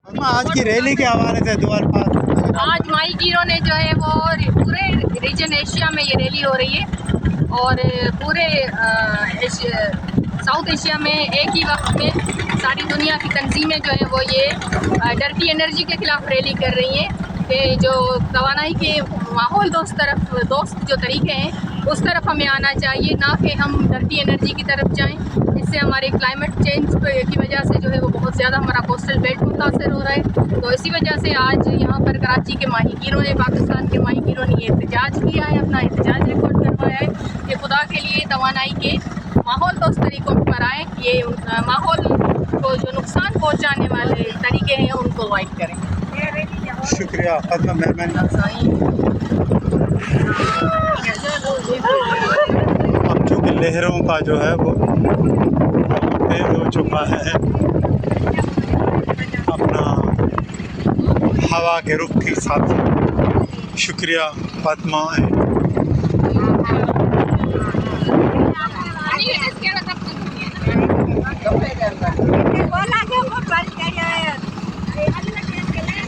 आज की रैली के हवाले से आज माही गिरोह ने जो है वो पूरे रीजन एशिया में ये रैली हो रही है और पूरे साउथ एशिया में एक ही वक्त में सारी दुनिया की तंजीमें जो है वो ये डर्टी एनर्जी के खिलाफ रैली कर रही हैं कि जो तवानाई के माहौल दोस्त जो तरीके हैं उस तरफ हमें आना चाहिए, ना कि हम डर्टी एनर्जी की तरफ जाएं। इससे हमारे क्लाइमेट चेंज की वजह से जो है वो बहुत ज़्यादा हमारा कोस्टल बेल्ट मुतासर हो रहा है। तो इसी वजह से आज यहाँ पर कराची के माहीगीरों ने, पाकिस्तान के माहीगीरों ने ये एहतजाज किया है, अपना एहतजाज रिकॉर्ड करवाया है कि खुदा के लिए तवानाई के माहौल दोस्त तरीक़ों पर आएँ, ये माहौल को जो नुकसान पहुँचाने वाले तरीके हैं उनको अवॉइड करें। शुक्रिया, मेहरबानी। अब चूँकि लहरों का जो है वो तेज हो चुका है अपना हवा के रुख के हिसाब से। शुक्रिया फातिमा।